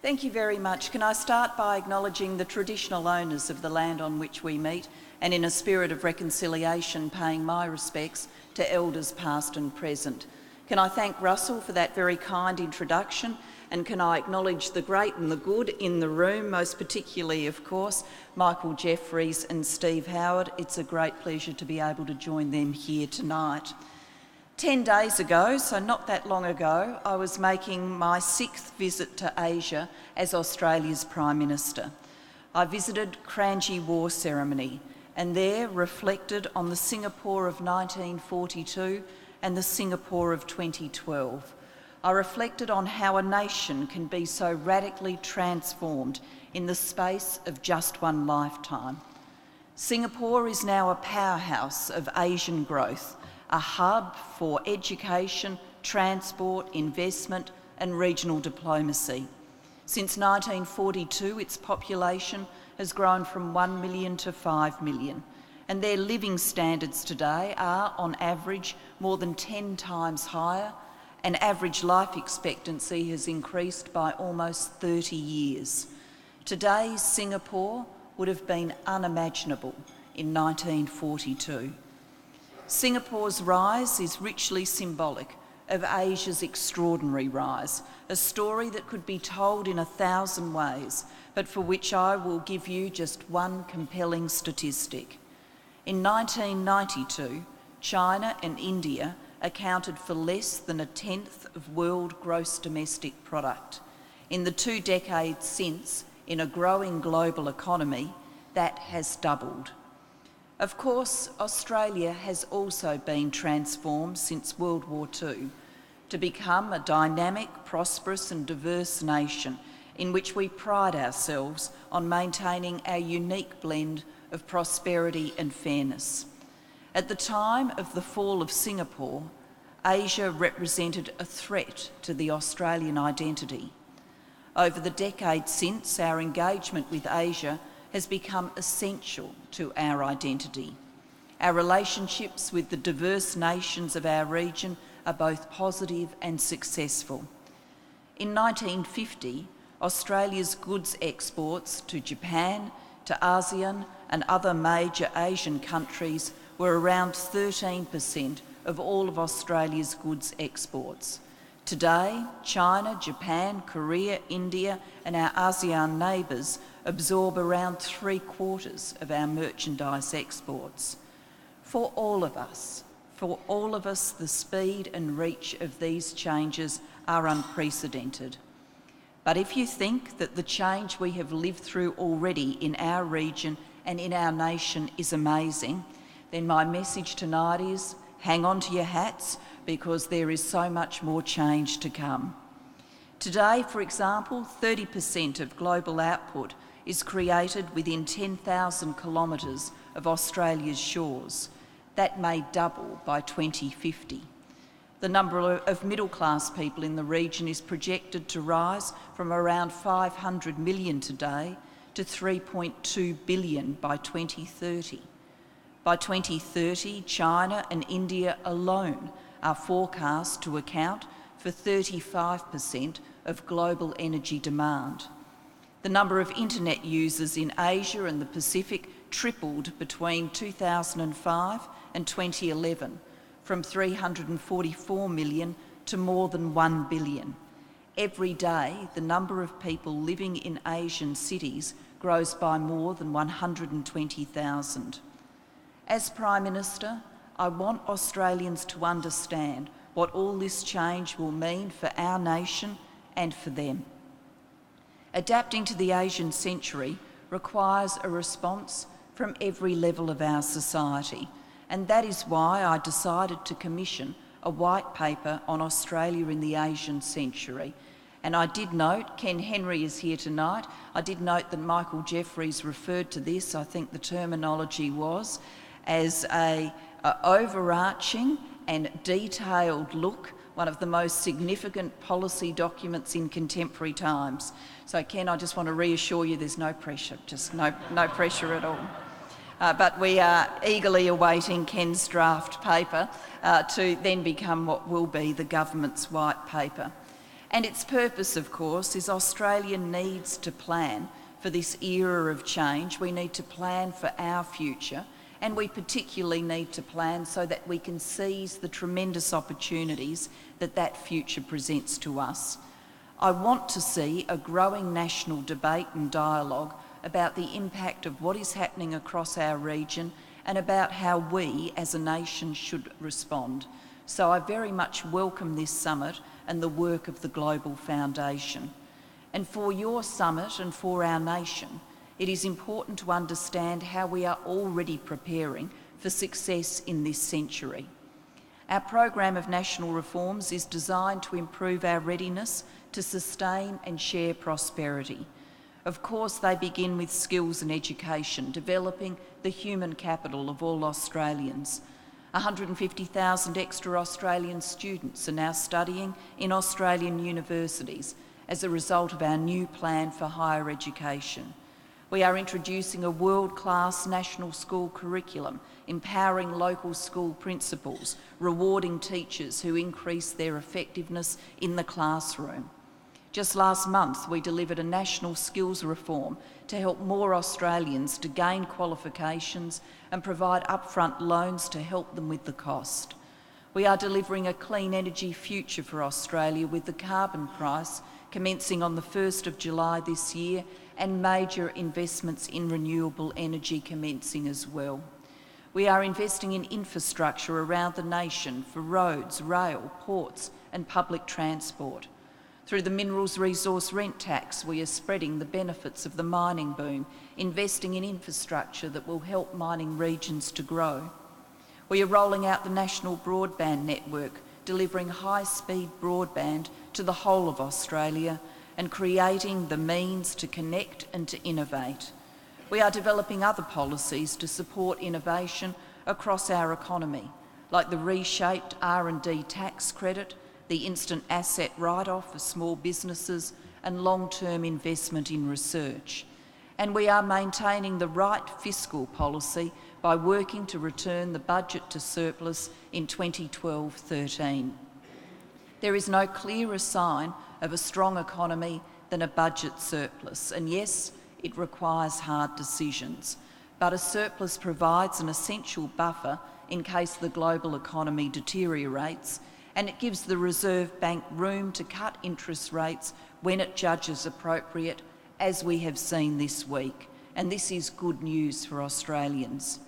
Thank you very much. Can I start by acknowledging the traditional owners of the land on which we meet, and in a spirit of reconciliation paying my respects to elders past and present. Can I thank Russell for that very kind introduction, and can I acknowledge the great and the good in the room, most particularly, of course, Michael Jeffries and Steve Howard. It's a great pleasure to be able to join them here tonight. 10 days ago, so not that long ago, I was making my 6th visit to Asia as Australia's Prime Minister. I visited Kranji War Ceremony and there reflected on the Singapore of 1942 and the Singapore of 2012. I reflected on how a nation can be so radically transformed in the space of just one lifetime. Singapore is now a powerhouse of Asian growth, a hub for education, transport, investment and regional diplomacy. Since 1942, its population has grown from 1 million to 5 million, and their living standards today are, on average, more than 10 times higher, and average life expectancy has increased by almost 30 years. Today's Singapore would have been unimaginable in 1942. Singapore's rise is richly symbolic of Asia's extraordinary rise, a story that could be told in 1,000 ways, but for which I will give you just one compelling statistic. In 1992, China and India accounted for less than 1/10 of world gross domestic product. In the 2 decades since, in a growing global economy, that has doubled. Of course, Australia has also been transformed since World War II to become a dynamic, prosperous and diverse nation in which we pride ourselves on maintaining our unique blend of prosperity and fairness. At the time of the fall of Singapore, Asia represented a threat to the Australian identity. Over the decades since, our engagement with Asia has become essential to our identity. Our relationships with the diverse nations of our region are both positive and successful. In 1950, Australia's goods exports to Japan, to ASEAN and other major Asian countries were around 13% of all of Australia's goods exports. Today, China, Japan, Korea, India and our ASEAN neighbours absorb around 3/4 of our merchandise exports. For all of us, the speed and reach of these changes are unprecedented. But if you think that the change we have lived through already in our region and in our nation is amazing, then my message tonight is hang on to your hats, because there is so much more change to come. Today, for example, 30% of global output is created within 10,000 kilometres of Australia's shores. That may double by 2050. The number of middle-class people in the region is projected to rise from around 500 million today to 3.2 billion by 2030. By 2030, China and India alone are forecast to account for 35% of global energy demand. The number of internet users in Asia and the Pacific tripled between 2005 and 2011, from 344 million to more than 1 billion. Every day, the number of people living in Asian cities grows by more than 120,000. As Prime Minister, I want Australians to understand what all this change will mean for our nation and for them. Adapting to the Asian century requires a response from every level of our society, and that is why I decided to commission a white paper on Australia in the Asian century. And I did note, Ken Henry is here tonight, I did note that Michael Jeffries referred to this, I think the terminology was, as a overarching and detailed look, one of the most significant policy documents in contemporary times. So Ken, I just want to reassure you there's no pressure, just no pressure at all. But we are eagerly awaiting Ken's draft paper to then become what will be the government's white paper. And its purpose, of course, is Australia needs to plan for this era of change. We need to plan for our future, and we particularly need to plan so that we can seize the tremendous opportunities that that future presents to us. I want to see a growing national debate and dialogue about the impact of what is happening across our region and about how we as a nation should respond. So I very much welcome this summit and the work of the Global Foundation. And for your summit and for our nation, it is important to understand how we are already preparing for success in this century. Our program of national reforms is designed to improve our readiness to sustain and share prosperity. Of course, they begin with skills and education, developing the human capital of all Australians. 150,000 extra Australian students are now studying in Australian universities as a result of our new plan for higher education. We are introducing a world-class national school curriculum, empowering local school principals, rewarding teachers who increase their effectiveness in the classroom. Just last month, we delivered a national skills reform to help more Australians to gain qualifications and provide upfront loans to help them with the cost. We are delivering a clean energy future for Australia with the carbon price commencing on the 1st of July this year and major investments in renewable energy commencing as well. We are investing in infrastructure around the nation for roads, rail, ports and public transport. Through the Minerals Resource Rent Tax, we are spreading the benefits of the mining boom, investing in infrastructure that will help mining regions to grow. We are rolling out the national broadband network, delivering high-speed broadband to the whole of Australia and creating the means to connect and to innovate. We are developing other policies to support innovation across our economy, like the reshaped R&D tax credit, the instant asset write-off for small businesses and long-term investment in research. And we are maintaining the right fiscal policy by working to return the budget to surplus in 2012-13. There is no clearer sign of a strong economy than a budget surplus, and yes, it requires hard decisions, but a surplus provides an essential buffer in case the global economy deteriorates, and it gives the Reserve Bank room to cut interest rates when it judges appropriate, as we have seen this week. And this is good news for Australians.